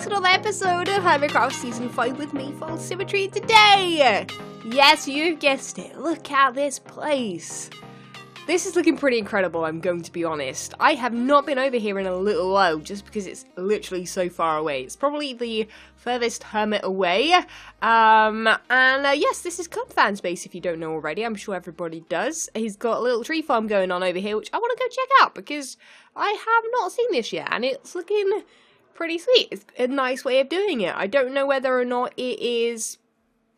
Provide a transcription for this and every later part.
to another episode of Hermitcraft Season 5 with me, FalseSymmetry, today! Yes, you've guessed it, look at this place. This is looking pretty incredible, I'm going to be honest. I have not been over here in a little while, just because it's literally so far away. It's probably the furthest hermit away. Yes, this is Cubfan's base, if you don't know already. I'm sure everybody does. He's got a little tree farm going on over here, which I want to go check out, because I have not seen this yet, and it's looking pretty sweet. It's a nice way of doing it. I don't know whether or not it is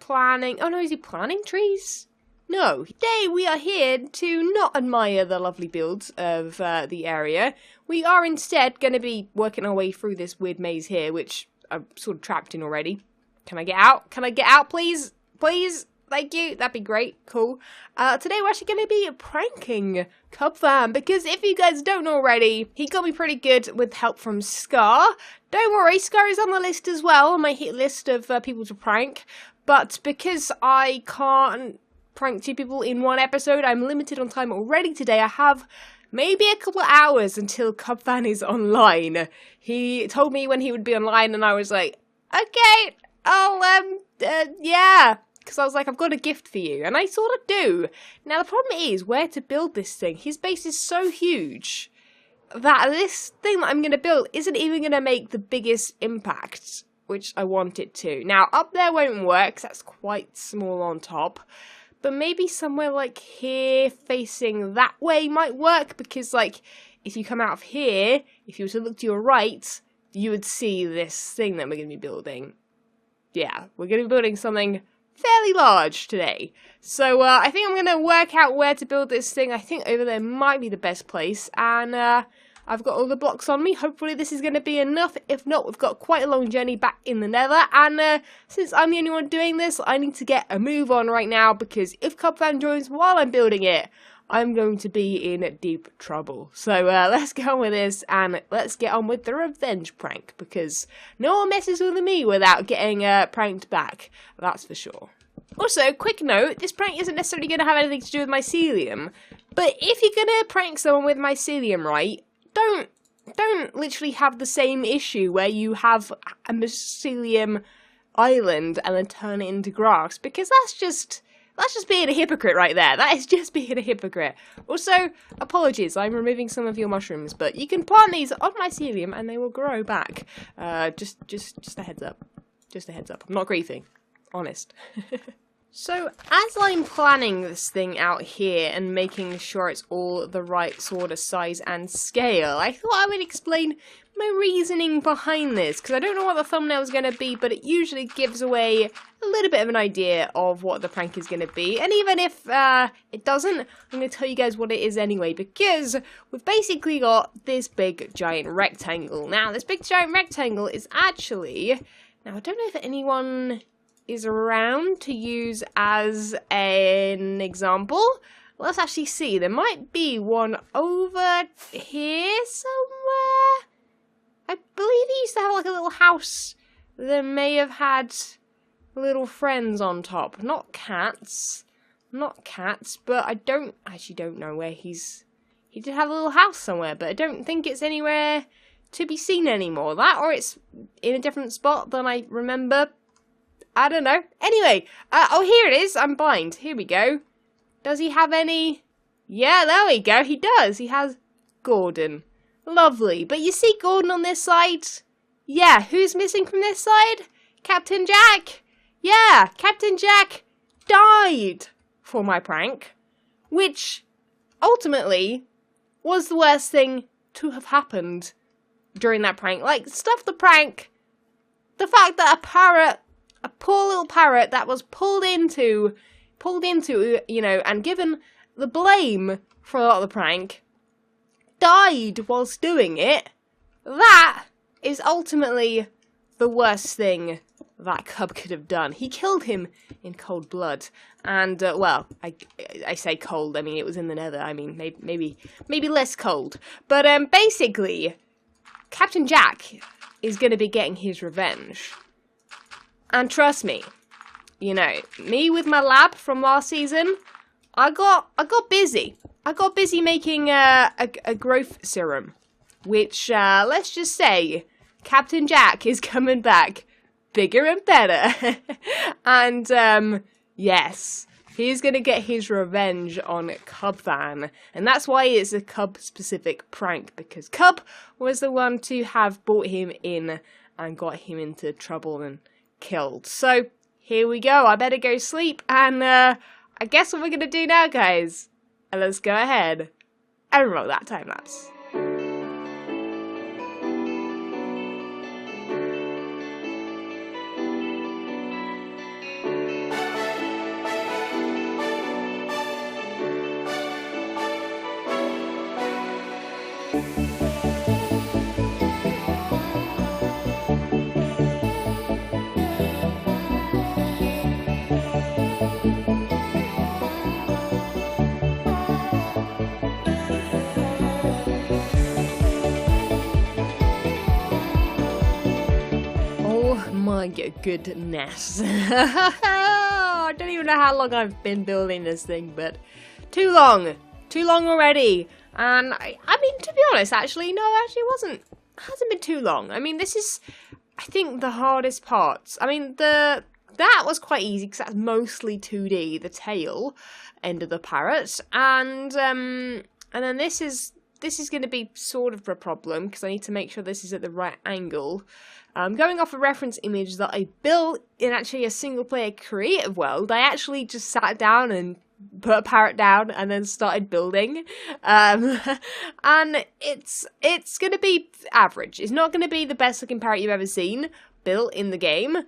planting... Oh no, is he planting trees? No. Today we are here to not admire the lovely builds of the area. We are instead going to be working our way through this weird maze here, which I'm sort of trapped in already. Can I get out? Can I get out, please? Please? Thank you. That'd be great. Cool. Today we're actually going to be pranking Cubfan, because if you guys don't know already, he got me pretty good with help from Scar. Don't worry, Scar is on the list as well, on my hit list of people to prank. But because I can't prank 2 people in one episode, I'm limited on time already today. I have maybe a couple of hours until Cubfan is online. He told me when he would be online, and I was like, okay, yeah. Because I was like, I've got a gift for you. And I sort of do. Now, the problem is where to build this thing. His base is so huge that this thing that I'm going to build isn't even going to make the biggest impact, which I want it to. Now, up there won't work, 'cause that's quite small on top. But maybe somewhere like here, facing that way, might work. Because, like, if you come out of here, if you were to look to your right, you would see this thing that we're going to be building. Yeah, we're going to be building something fairly large today. So, I think I'm going to work out where to build this thing. I think over there might be the best place. And, I've got all the blocks on me. Hopefully this is going to be enough. If not, we've got quite a long journey back in the nether. And since I'm the only one doing this, I need to get a move on right now. Because if Cubfan joins while I'm building it, I'm going to be in deep trouble. So let's get on with this. And let's get on with the revenge prank. Because no one messes with me without getting pranked back. That's for sure. Also, quick note, this prank isn't necessarily going to have anything to do with mycelium. But if you're going to prank someone with mycelium, right, don't literally have the same issue where you have a mycelium island and then turn it into grass, because that's just being a hypocrite right there. That is just being a hypocrite. Also, apologies, I'm removing some of your mushrooms, but you can plant these on mycelium and they will grow back. Just a heads up. Just a heads up. I'm not griefing. Honest. So, as I'm planning this thing out here and making sure it's all the right sort of size and scale, I thought I would explain my reasoning behind this, because I don't know what the thumbnail is going to be, but it usually gives away a little bit of an idea of what the prank is going to be. And even if it doesn't, I'm going to tell you guys what it is anyway, because we've basically got this big giant rectangle. Now, this big giant rectangle is actually... Now, I don't know if anyone is around to use as an example. Let's actually see. There might be one over here somewhere. I believe he used to have like a little house that may have had little friends on top. Not cats. Not cats, but I actually don't know where he did have a little house somewhere, but I don't think it's anywhere to be seen anymore. That, or it's in a different spot than I remember. I don't know. Anyway, oh, here it is. I'm blind. Here we go. Does he have any? Yeah, there we go. He does. He has Gordon. Lovely. But you see Gordon on this side? Yeah, who's missing from this side? Captain Jack. Yeah, Captain Jack died for my prank, which ultimately was the worst thing to have happened during that prank. Like, stuff the prank. The fact that a parrot, a poor little parrot that was pulled into, you know, and given the blame for a lot of the prank, died whilst doing it. That is ultimately the worst thing that Cub could have done. He killed him in cold blood. And, well, I say cold, I mean, it was in the nether. I mean, maybe less cold. But, basically, Captain Jack is going to be getting his revenge. And trust me, you know, me with my lab from last season, I got busy. I got busy making a growth serum, which, let's just say, Captain Jack is coming back bigger and better. And, yes, he's going to get his revenge on Cubvan. And that's why it's a Cub-specific prank, because Cub was the one to have brought him in and got him into trouble and killed. So, here we go. I better go sleep. And, I guess what we're going to do now, guys, let's go ahead and roll that time lapse. My goodness. I don't even know how long I've been building this thing, but too long already. And I mean, to be honest, actually, no, it hasn't been too long. I mean, this is, I think, the hardest part. I mean, that was quite easy because that's mostly 2D, the tail end of the parrot, and then this is going to be sort of a problem because I need to make sure this is at the right angle. Going off a reference image that I built in actually a single-player creative world, I actually just sat down and put a parrot down and then started building. And it's going to be average. It's not going to be the best-looking parrot you've ever seen built in the game,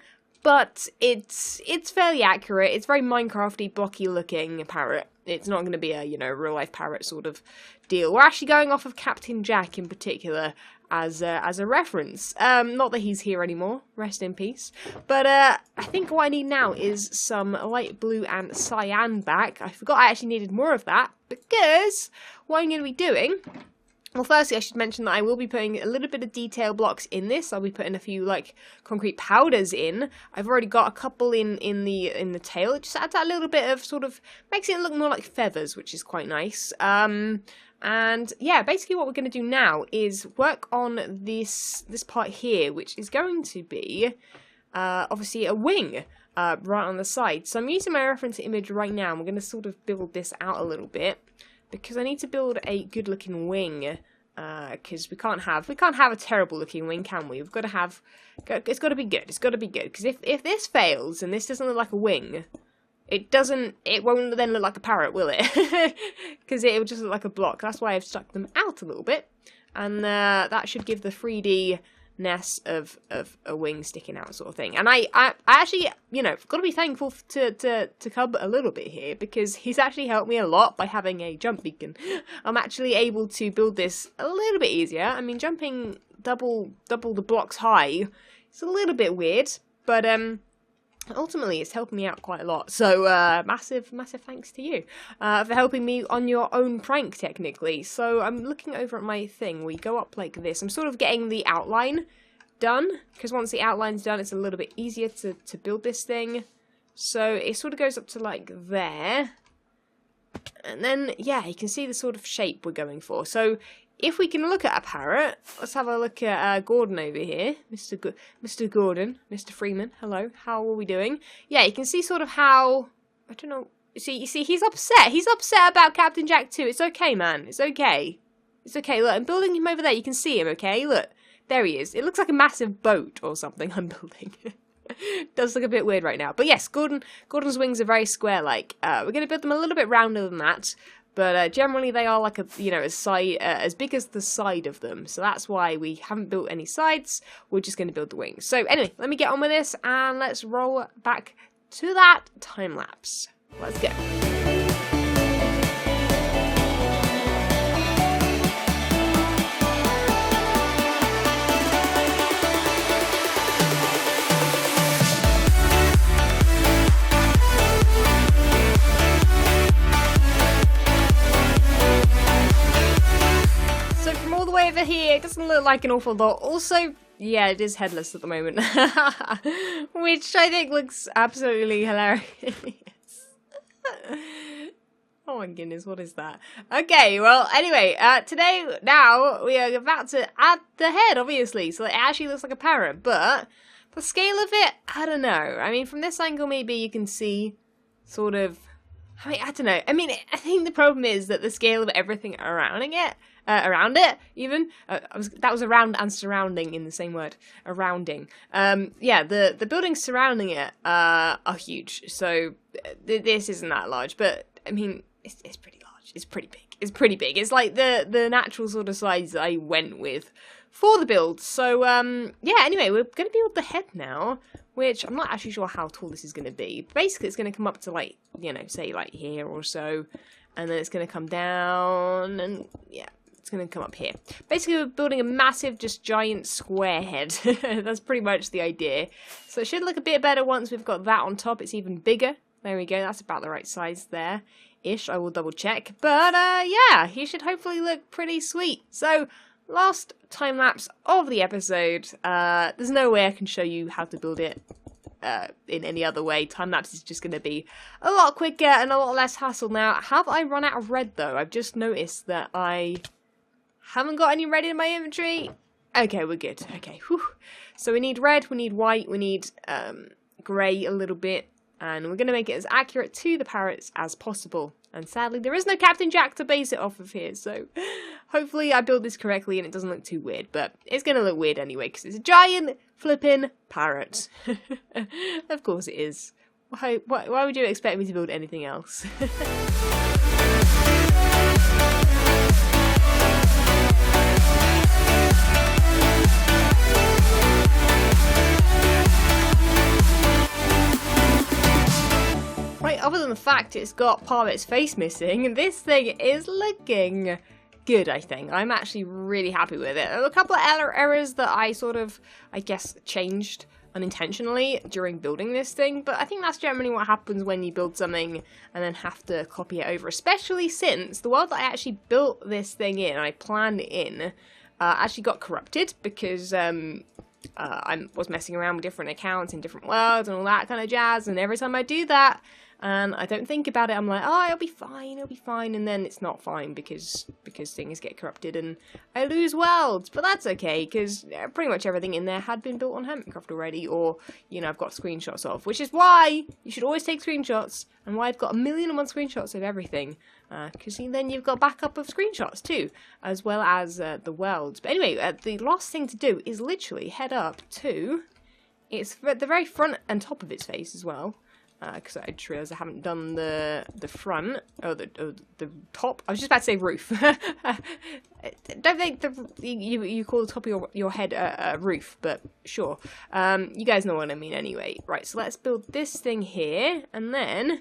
but it's fairly accurate. It's very Minecrafty, blocky-looking parrot. It's not going to be a, real-life parrot sort of deal. We're actually going off of Captain Jack in particular as a reference. Not that he's here anymore, rest in peace. But I think what I need now is some light blue and cyan back. I forgot I actually needed more of that, because what I'm going to be doing... Well, firstly, I should mention that I will be putting a little bit of detail blocks in this. I'll be putting a few, concrete powders in. I've already got a couple in the tail. It just adds that little bit of makes it look more like feathers, which is quite nice. And yeah, basically what we're going to do now is work on this part here, which is going to be, obviously, a wing. Right on the side. So I'm using my reference image right now, and we're going to build this out a little bit. Because I need to build a good-looking wing, because we can't have a terrible-looking wing, can we? We've got to have, it's got to be good. It's got to be good. Because if this fails and this doesn't look like a wing, it won't then look like a parrot, will it? Because it will just look like a block. That's why I've stuck them out a little bit, and that should give the 3D-ness of a wing sticking out, sort of thing. And I actually, got to be thankful to Cub a little bit here, because he's actually helped me a lot by having a jump beacon. I'm actually able to build this a little bit easier. I mean, jumping double the blocks high is a little bit weird, but ultimately it's helping me out quite a lot. So massive thanks to you for helping me on your own prank, technically. So I'm looking over at my thing. We go up like this. I'm sort of getting the outline done, because once the outline's done, it's a little bit easier to build this thing. So it sort of goes up to like there, and then yeah, you can see the sort of shape we're going for. So if we can look at a parrot, let's have a look at Gordon over here, Mr. Gordon, Mr. Freeman. Hello, how are we doing? Yeah, you can see sort of how, I don't know. You see, he's upset. He's upset about Captain Jack too. It's okay, man. It's okay. It's okay. Look, I'm building him over there. You can see him. Okay, look. There he is. It looks like a massive boat or something I'm building. It does look a bit weird right now. But yes, Gordon's wings are very square-like. We're going to build them a little bit rounder than that. But generally they are like as big as the side of them. So that's why we haven't built any sides. We're just going to build the wings. So anyway, let me get on with this and let's roll back to that time lapse. Let's go. Over here, it doesn't look like an awful lot. Also, yeah, it is headless at the moment, which I think looks absolutely hilarious. Oh my goodness, what is that? Okay, well, anyway, today, now, we are about to add the head, obviously, so it actually looks like a parrot, but the scale of it, I don't know. I mean, from this angle, maybe you can see sort of, I mean, I don't know. I mean, I think the problem is that the scale of everything around it, even, that was around and surrounding in the same word, arounding. Yeah, the buildings surrounding it are huge, so this isn't that large, but, I mean, it's pretty large. It's pretty big. It's pretty big. It's like the natural sort of size I went with for the build. So, yeah, anyway, we're going to build the head now, which I'm not actually sure how tall this is going to be. Basically, it's going to come up to, like, you know, say, like, here or so, and then it's going to come down, and, yeah, it's going to come up here. Basically, we're building a massive, just giant square head. That's pretty much the idea. So it should look a bit better once we've got that on top. It's even bigger. There we go. That's about the right size there. Ish, I will double check, but yeah, he should hopefully look pretty sweet. So, last time lapse of the episode. There's no way I can show you how to build it in any other way. Time lapse is just going to be a lot quicker and a lot less hassle. Now, have I run out of red though? I've just noticed that I haven't got any red in my inventory. Okay, we're good. Okay, whew. So we need red, we need white, we need grey a little bit. And we're going to make it as accurate to the parrots as possible. And sadly, there is no Captain Jack to base it off of here. So hopefully I build this correctly and it doesn't look too weird. But it's going to look weird anyway because it's a giant flipping parrot. Of course it is. Why would you expect me to build anything else? Other than the fact it's got part of its face missing, this thing is looking good, I think. I'm actually really happy with it. There were a couple of errors that I sort of, I guess, changed unintentionally during building this thing, but I think that's generally what happens when you build something and then have to copy it over, especially since the world that I actually built this thing in, I planned it in, actually got corrupted because I was messing around with different accounts in different worlds and all that kind of jazz, and every time I do that, and I don't think about it, I'm like, oh, it'll be fine, and then it's not fine because things get corrupted and I lose worlds. But that's okay, because pretty much everything in there had been built on Hermitcraft already, or, you know, I've got screenshots of, which is why you should always take screenshots, and why I've got 1,000,001 screenshots of everything, because then you've got backup of screenshots too, as well as the worlds. But anyway, the last thing to do is literally head up to, it's at the very front and top of its face as well. Because I just realised I haven't done the front, or the top. I was just about to say roof. Don't think you call the top of your head a roof, but sure. You guys know what I mean anyway. Right, so let's build this thing here, and then,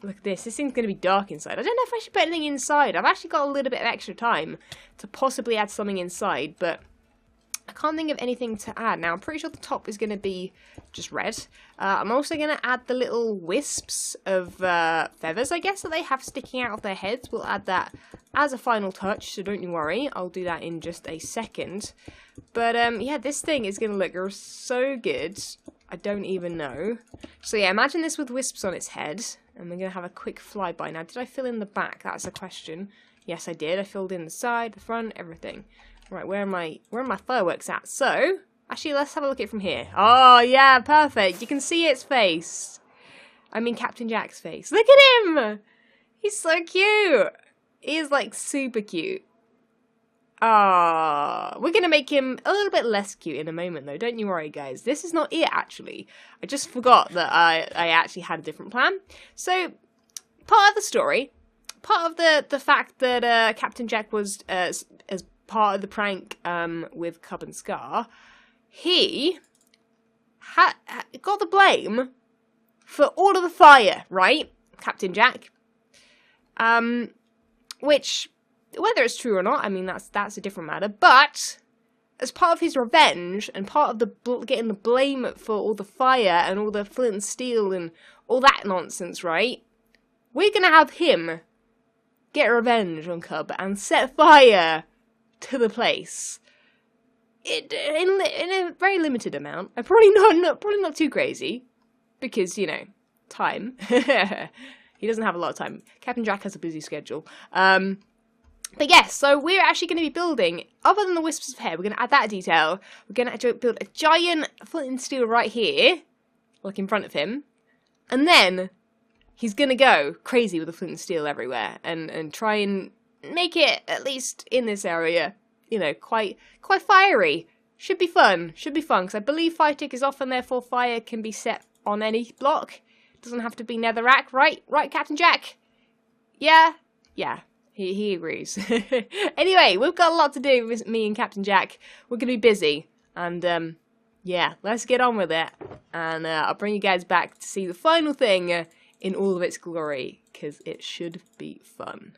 look at this. This thing's going to be dark inside. I don't know if I should put anything inside. I've actually got a little bit of extra time to possibly add something inside, but I can't think of anything to add. Now, I'm pretty sure the top is going to be just red. I'm also going to add the little wisps of feathers, I guess, that they have sticking out of their heads. We'll add that as a final touch, so don't you worry. I'll do that in just a second. But, yeah, this thing is going to look so good. I don't even know. So, yeah, imagine this with wisps on its head. And we're going to have a quick flyby. Now, did I fill in the back? That's the question. Yes, I did. I filled in the side, the front, everything. Right, where are my fireworks at? So, actually, let's have a look at it from here. Oh, yeah, perfect. You can see its face. I mean, Captain Jack's face. Look at him! He's so cute. He is, like, super cute. Ah, we're going to make him a little bit less cute in a moment, though. Don't you worry, guys. This is not it, actually. I just forgot that I actually had a different plan. So, part of the story, part of the fact that Captain Jack was as part of the prank with Cub and Scar, he got the blame for all of the fire, right? Captain Jack. Which, whether it's true or not, I mean, that's a different matter, but as part of his revenge, and part of the getting the blame for all the fire, and all the flint and steel, and all that nonsense, right? We're gonna have him get revenge on Cub, and set fire to the place. In a very limited amount. Probably not too crazy, because, you know, time. He doesn't have a lot of time. Captain Jack has a busy schedule. But yes, so we're actually going to be building, other than the wisps of hair, we're going to add that detail. We're going to actually build a giant flint and steel right here, like in front of him. And then he's going to go crazy with the flint and steel everywhere and try and make it, at least in this area, you know, quite fiery. Should be fun, because I believe fire tick is off and therefore fire can be set on any block. Doesn't have to be netherrack, right? Right, Captain Jack? Yeah? Yeah. He agrees. Anyway, we've got a lot to do with me and Captain Jack. We're going to be busy. And, yeah, let's get on with it. And I'll bring you guys back to see the final thing in all of its glory. Because it should be fun.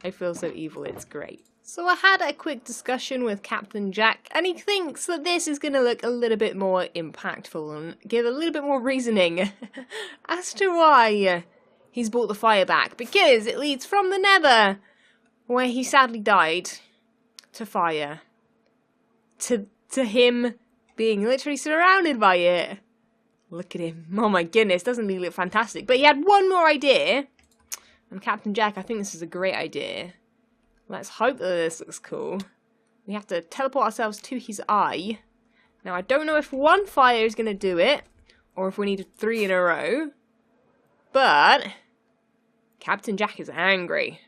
I feel so evil, it's great. So I had a quick discussion with Captain Jack. And he thinks that this is going to look a little bit more impactful. And give a little bit more reasoning as to why he's brought the fire back, because it leads from the nether, where he sadly died, to fire. To him being literally surrounded by it. Look at him. Oh my goodness, doesn't he look fantastic? But he had one more idea. And Captain Jack, I think this is a great idea. Let's hope that this looks cool. We have to teleport ourselves to his eye. Now, I don't know if one fire is going to do it, or if we need 3 in a row. But Captain Jack is angry.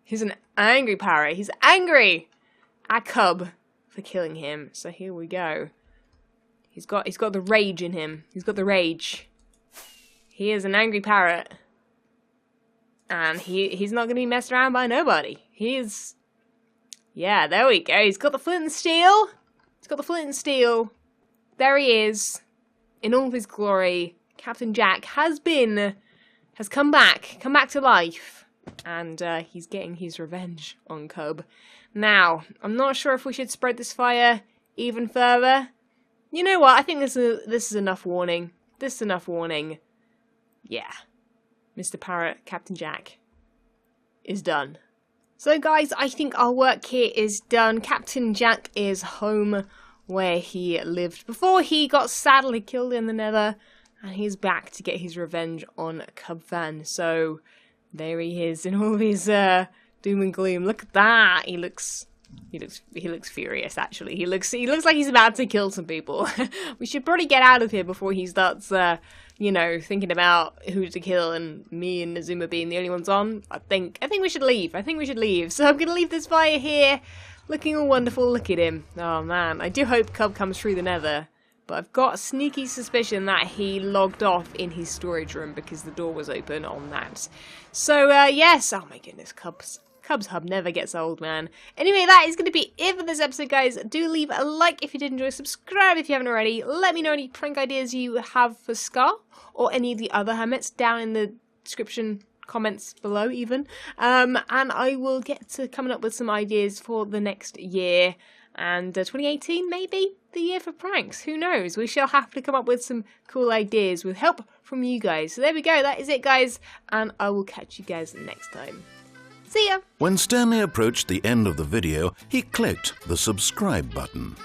He's an angry parrot. He's angry at Cub for killing him. So here we go. He's got the rage in him. He's got the rage. He is an angry parrot. And he's not going to be messed around by nobody. He's... Yeah, there we go. He's got the flint and steel. He's got the flint and steel. There he is. In all of his glory. Captain Jack has come back to life, and he's getting his revenge on Cub. Now, I'm not sure if we should spread this fire even further. You know what? I think this is enough warning. This is enough warning. Yeah, Mr. Parrot, Captain Jack, is done. So guys, I think our work here is done. Captain Jack is home where he lived before he got sadly killed in the nether. And he's back to get his revenge on Cub Fan. So there he is in all of his doom and gloom. Look at that. He looks furious. Actually, he looks like he's about to kill some people. We should probably get out of here before he starts, you know, thinking about who to kill. And me and Nazuma being the only ones on. I think we should leave. So I'm gonna leave this fire here, looking all wonderful. Look at him. Oh man, I do hope Cub comes through the nether. But I've got a sneaky suspicion that he logged off in his storage room because the door was open on that. So, yes. Oh my goodness, Cub's Hub never gets old, man. Anyway, that is going to be it for this episode, guys. Do leave a like if you did enjoy, subscribe if you haven't already. Let me know any prank ideas you have for Scar or any of the other Hermits down in the description comments below even. And I will get to coming up with some ideas for the next year. And 2018, maybe the year for pranks. Who knows? We shall have to come up with some cool ideas with help from you guys. So there we go. That is it, guys. And I will catch you guys next time. See ya! When Stanley approached the end of the video, he clicked the subscribe button.